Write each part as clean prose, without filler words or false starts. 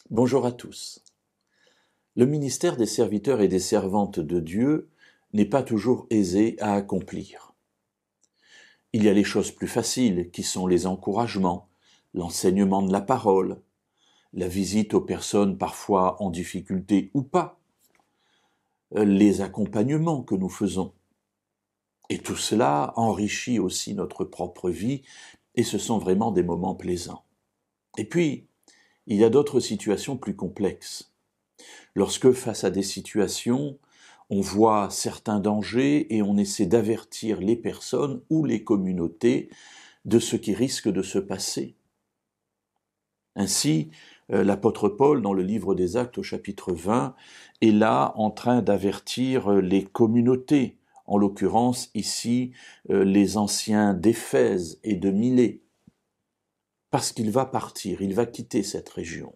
Bonjour à tous. Le ministère des serviteurs et des servantes de Dieu n'est pas toujours aisé à accomplir. Il y a les choses plus faciles qui sont les encouragements, l'enseignement de la parole, la visite aux personnes parfois en difficulté ou pas, les accompagnements que nous faisons. Et tout cela enrichit aussi notre propre vie et ce sont vraiment des moments plaisants. Et puis, il y a d'autres situations plus complexes. Lorsque, face à des situations, on voit certains dangers et on essaie d'avertir les personnes ou les communautés de ce qui risque de se passer. Ainsi, l'apôtre Paul, dans le livre des Actes au chapitre 20, est là en train d'avertir les communautés, en l'occurrence ici les anciens d'Éphèse et de Milet, parce qu'il va partir, il va quitter cette région.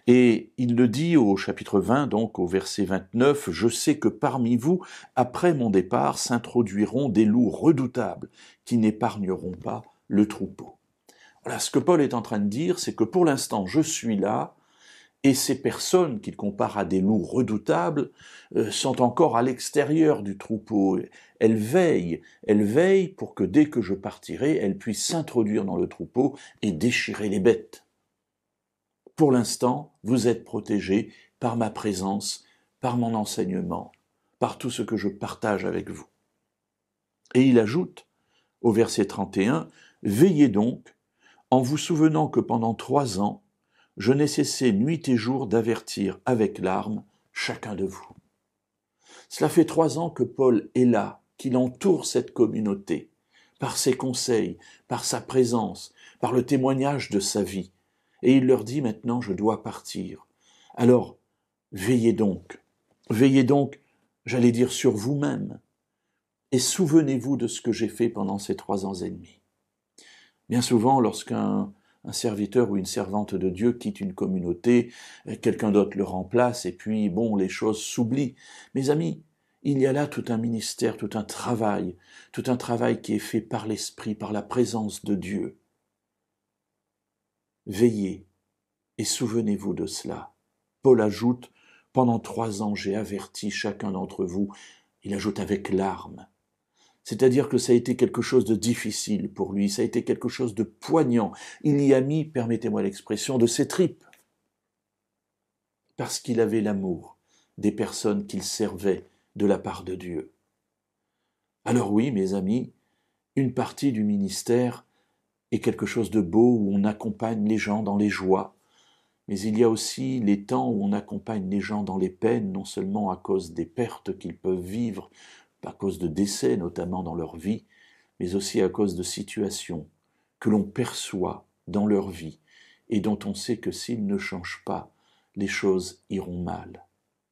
Et il le dit au chapitre 20, donc au verset 29, « Je sais que parmi vous, après mon départ, s'introduiront des loups redoutables qui n'épargneront pas le troupeau. » Voilà, ce que Paul est en train de dire, c'est que pour l'instant, je suis là, et ces personnes qu'il compare à des loups redoutables sont encore à l'extérieur du troupeau. Elles veillent pour que dès que je partirai, elles puissent s'introduire dans le troupeau et déchirer les bêtes. Pour l'instant, vous êtes protégés par ma présence, par mon enseignement, par tout ce que je partage avec vous. Et il ajoute, au verset 31, « Veillez donc, en vous souvenant que pendant 3 ans, je n'ai cessé nuit et jour d'avertir avec larmes chacun de vous. » Cela fait 3 ans que Paul est là, qu'il entoure cette communauté, par ses conseils, par sa présence, par le témoignage de sa vie. Et il leur dit maintenant, je dois partir. Alors, veillez donc, j'allais dire sur vous-même, et souvenez-vous de ce que j'ai fait pendant ces 3 ans et demi. Bien souvent, lorsqu'un serviteur ou une servante de Dieu quitte une communauté, quelqu'un d'autre le remplace, et puis, les choses s'oublient. Mes amis, il y a là tout un ministère, tout un travail qui est fait par l'Esprit, par la présence de Dieu. Veillez et souvenez-vous de cela. Paul ajoute, « Pendant 3 ans, j'ai averti chacun d'entre vous. » Il ajoute avec larmes. C'est-à-dire que ça a été quelque chose de difficile pour lui, ça a été quelque chose de poignant. Il y a mis, permettez-moi l'expression, de ses tripes. Parce qu'il avait l'amour des personnes qu'il servait de la part de Dieu. Alors oui, mes amis, une partie du ministère est quelque chose de beau où on accompagne les gens dans les joies, mais il y a aussi les temps où on accompagne les gens dans les peines, non seulement à cause des pertes qu'ils peuvent vivre, à cause de décès notamment dans leur vie, mais aussi à cause de situations que l'on perçoit dans leur vie et dont on sait que s'ils ne changent pas, les choses iront mal.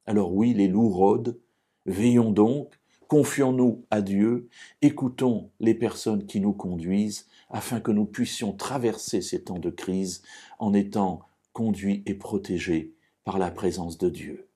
Alors oui, les loups rôdent, veillons donc, confions-nous à Dieu, écoutons les personnes qui nous conduisent afin que nous puissions traverser ces temps de crise en étant conduits et protégés par la présence de Dieu.